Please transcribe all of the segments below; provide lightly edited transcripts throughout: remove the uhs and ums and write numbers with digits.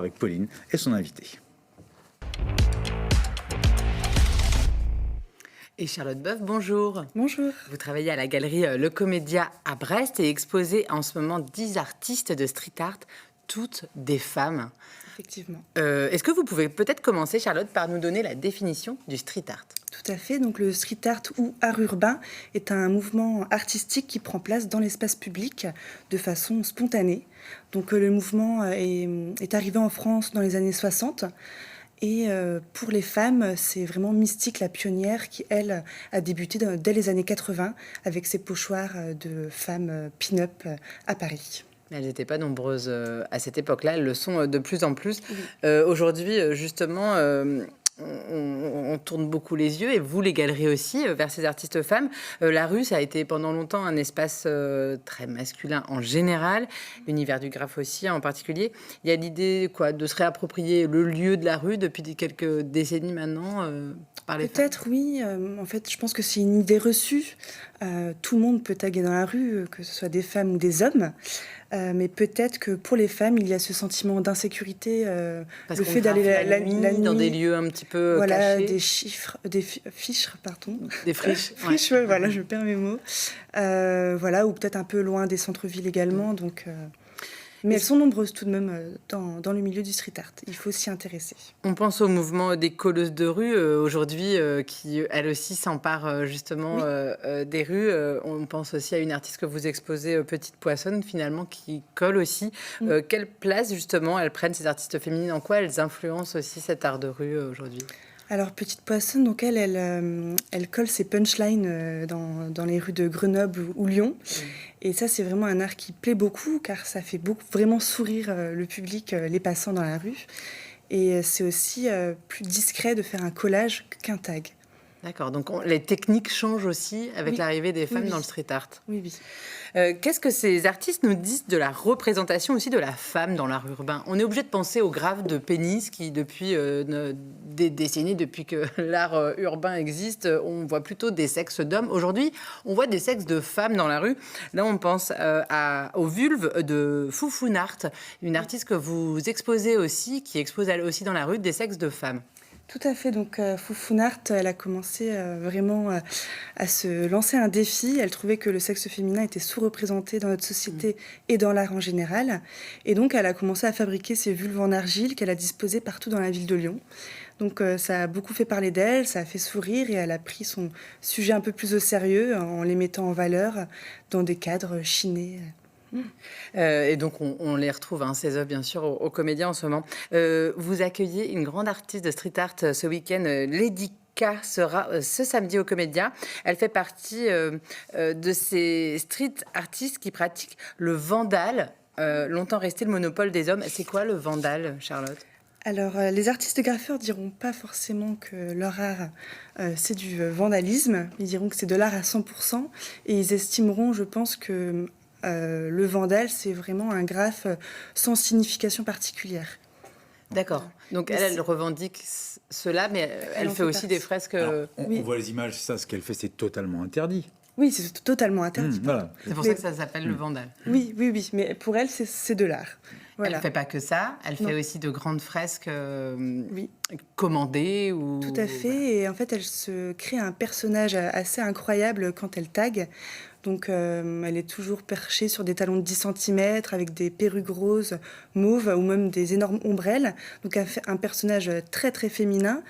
avec Pauline et son invité. Et Charlotte Boeuf, bonjour. Bonjour. Vous travaillez à la galerie Le Comédia à Brest et exposez en ce moment 10 artistes de street art, toutes des femmes. Effectivement. Est-ce que vous pouvez peut-être commencer, Charlotte, par nous donner la définition du street art? Tout à fait. Donc, le street art ou art urbain est un mouvement artistique qui prend place dans l'espace public de façon spontanée. Donc, le mouvement est arrivé en France dans les années 60. Et pour les femmes, c'est vraiment Mystique, la pionnière, qui, elle, a débuté dès les années 80 avec ses pochoirs de femmes pin-up à Paris. Elles n'étaient pas nombreuses à cette époque-là, elles le sont de plus en plus. Oui. Aujourd'hui, justement, on tourne beaucoup les yeux, et vous, les galeries aussi, vers ces artistes femmes. La rue, ça a été pendant longtemps un espace très masculin en général, l'univers du graphe aussi en particulier. Il y a l'idée de se réapproprier le lieu de la rue depuis quelques décennies maintenant par les femmes. Peut-être, oui. En fait, je pense que c'est une idée reçue. Tout le monde peut taguer dans la rue, que ce soit des femmes ou des hommes. Mais peut-être que pour les femmes, il y a ce sentiment d'insécurité, Parce le qu'on fait d'aller graffe la nuit dans des lieux un petit peu voilà, cachés. des fiches, pardon. Des friches. Friches, ouais, voilà, je perds mes mots. Voilà, ou peut-être un peu loin des centres-villes également. Donc, mais elles sont nombreuses tout de même dans le milieu du street art. Il faut s'y intéresser. On pense au mouvement des colleuses de rue aujourd'hui qui, elles aussi, s'emparent justement des rues. On pense aussi à une artiste que vous exposez, Petite Poissonne, finalement, qui colle aussi. Quelle place, justement, elles prennent, ces artistes féminines? En quoi elles influencent aussi cet art de rue aujourd'hui? Alors, Petite Poissonne, donc elle colle ses punchlines dans les rues de Grenoble ou Lyon. Et ça, c'est vraiment un art qui plaît beaucoup, car ça fait vraiment sourire le public, les passants dans la rue. Et c'est aussi plus discret de faire un collage qu'un tag. D'accord, donc les techniques changent aussi avec l'arrivée des femmes Oui. dans le street art. Oui, oui. Qu'est-ce que ces artistes nous disent de la représentation aussi de la femme dans l'art urbain? On est obligé de penser au graphe de Pénis qui, depuis des décennies, depuis que l'art urbain existe, on voit plutôt des sexes d'hommes. Aujourd'hui, on voit des sexes de femmes dans la rue. Là, on pense aux vulves de Foufounart, une artiste que vous exposez aussi, qui expose elle aussi dans la rue des sexes de femmes. Tout à fait. Donc, Foufounart, elle a commencé vraiment à se lancer un défi. Elle trouvait que le sexe féminin était sous-représenté dans notre société et dans l'art en général. Et donc, elle a commencé à fabriquer ces vulves en argile qu'elle a disposées partout dans la ville de Lyon. Donc, ça a beaucoup fait parler d'elle, ça a fait sourire et elle a pris son sujet un peu plus au sérieux en les mettant en valeur dans des cadres chinés. Et donc, on les retrouve, ces œuvres, bien sûr, au Comédia en ce moment. Vous accueillez une grande artiste de street art ce week-end, Lady K sera ce samedi au Comédia. Elle fait partie de ces street artistes qui pratiquent le vandal, longtemps resté le monopole des hommes. C'est quoi le vandal, Charlotte? Alors, les artistes graffeurs diront pas forcément que leur art, c'est du vandalisme. Ils diront que c'est de l'art à 100%. Et ils estimeront, je pense, que le vandal, c'est vraiment un graphe sans signification particulière. D'accord. Donc, elle revendique cela, mais elle fait aussi des fresques... Alors, on voit les images, ça, ce qu'elle fait, c'est totalement interdit. Oui, c'est totalement interdit. Voilà. C'est pour ça que ça s'appelle le vandal. Oui, oui, oui. Mais pour elle, c'est de l'art. Voilà. Elle ne fait pas que ça, elle fait aussi de grandes fresques Oui. commandées. Ou... Tout à fait. Et en fait, elle se crée un personnage assez incroyable quand elle tague. Donc, elle est toujours perchée sur des talons de 10 cm avec des perruques roses, mauves ou même des énormes ombrelles. Donc, elle fait un personnage très, très féminin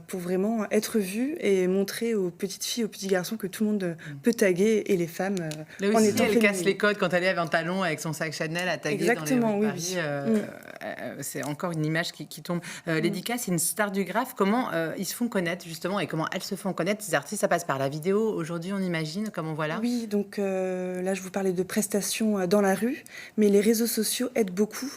pour vraiment être vue et montrer aux petites filles, aux petits garçons que tout le monde peut taguer et les femmes Là en aussi, étant elle féminines. casse les codes quand elle est en talon avec son sac Chanel à taguer Exactement, dans les rues de oui, Paris. C'est encore une image qui tombe. Lady K, c'est une star du graphe. Comment ils se font connaître, justement, et comment elles se font connaître, ces artistes? Ça passe par la vidéo, aujourd'hui, on imagine, comme on voit là. Oui, donc là, je vous parlais de prestations dans la rue, mais les réseaux sociaux aident beaucoup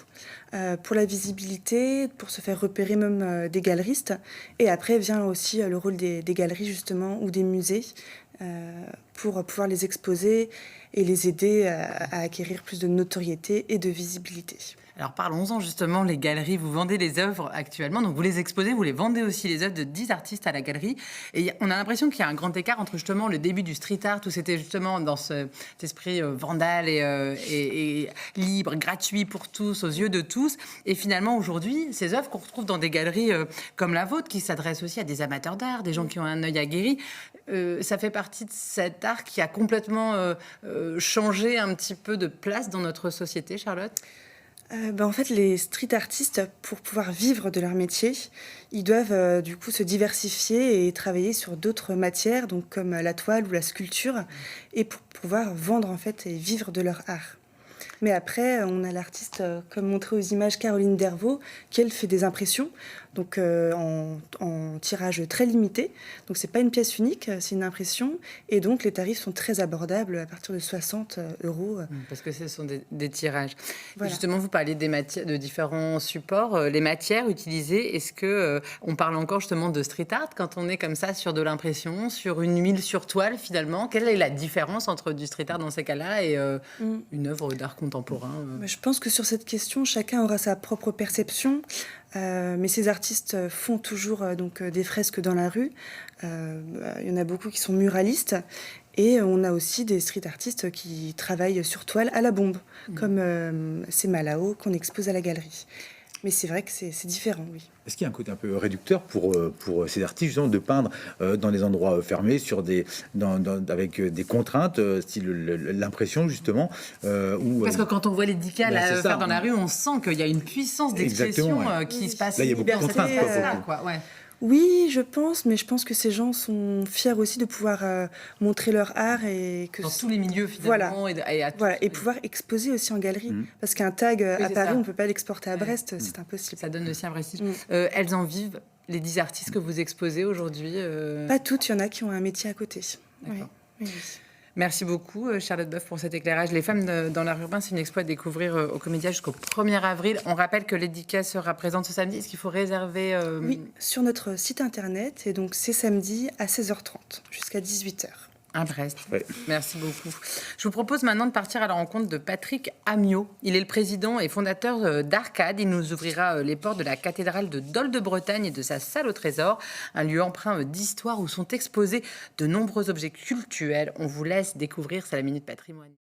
pour la visibilité, pour se faire repérer même des galeristes. Et après vient aussi le rôle des galeries, justement, ou des musées, pour pouvoir les exposer et les aider à acquérir plus de notoriété et de visibilité. Alors parlons-en justement, les galeries, vous vendez les œuvres actuellement, donc vous les exposez, vous les vendez aussi, les œuvres de 10 artistes à la galerie. Et on a l'impression qu'il y a un grand écart entre justement le début du street art, où c'était justement dans cet esprit vandale et libre, gratuit pour tous, aux yeux de tous. Et finalement aujourd'hui, ces œuvres qu'on retrouve dans des galeries comme la vôtre, qui s'adressent aussi à des amateurs d'art, des gens qui ont un œil aguerri, ça fait partie de cet art qui a complètement changé un petit peu de place dans notre société, Charlotte? En fait, les street artistes, pour pouvoir vivre de leur métier, ils doivent du coup se diversifier et travailler sur d'autres matières, donc comme la toile ou la sculpture, et pour pouvoir vendre en fait et vivre de leur art. Mais après, on a l'artiste, comme montré aux images, Caroline Dervaux, qui elle fait des impressions, donc en tirage très limité. Donc c'est pas une pièce unique, c'est une impression, et donc les tarifs sont très abordables à partir de 60 euros. Parce que ce sont des tirages. Voilà. Justement, vous parlez des matières, de différents supports, les matières utilisées. Est-ce que on parle encore justement de street art quand on est comme ça sur de l'impression, sur une huile sur toile finalement? Quelle est la différence entre du street art dans ces cas-là et une œuvre d'art contemporain? Je pense que sur cette question, chacun aura sa propre perception. Mais ces artistes font toujours donc des fresques dans la rue. Il y en a beaucoup qui sont muralistes. Et on a aussi des street artistes qui travaillent sur toile à la bombe, comme c'est Malao qu'on expose à la galerie. Mais c'est vrai que c'est différent, oui. Est-ce qu'il y a un côté un peu réducteur pour ces artistes, justement, de peindre dans des endroits fermés, avec des contraintes, style l'impression, justement Parce que quand on voit les dicales faire dans la rue, on sent qu'il y a une puissance d'expression qui se passe. Là, il y a beaucoup de contraintes. Ouais. Oui, je pense, mais je pense que ces gens sont fiers aussi de pouvoir montrer leur art et que dans tous les milieux finalement. Voilà, et pouvoir exposer aussi en galerie. Parce qu'un tag à Paris, on ne peut pas l'exporter à Brest, c'est impossible. Ça donne aussi un prestige. Elles en vivent, les 10 artistes que vous exposez aujourd'hui? Pas toutes, il y en a qui ont un métier à côté. D'accord. Oui. Merci beaucoup, Charlotte Boeuf, pour cet éclairage. Les femmes dans l'art urbain, c'est une expo à découvrir au Comédia jusqu'au 1er avril. On rappelle que l'édicat sera présente ce samedi. Est-ce qu'il faut réserver Oui, sur notre site internet. Et donc, c'est samedi à 16h30 jusqu'à 18h. À Brest. Ouais. Merci beaucoup. Je vous propose maintenant de partir à la rencontre de Patrick Amiot. Il est le président et fondateur d'Arcade. Il nous ouvrira les portes de la cathédrale de Dol de Bretagne et de sa salle au trésor, un lieu empreint d'histoire où sont exposés de nombreux objets cultuels. On vous laisse découvrir, c'est la Minute Patrimoine.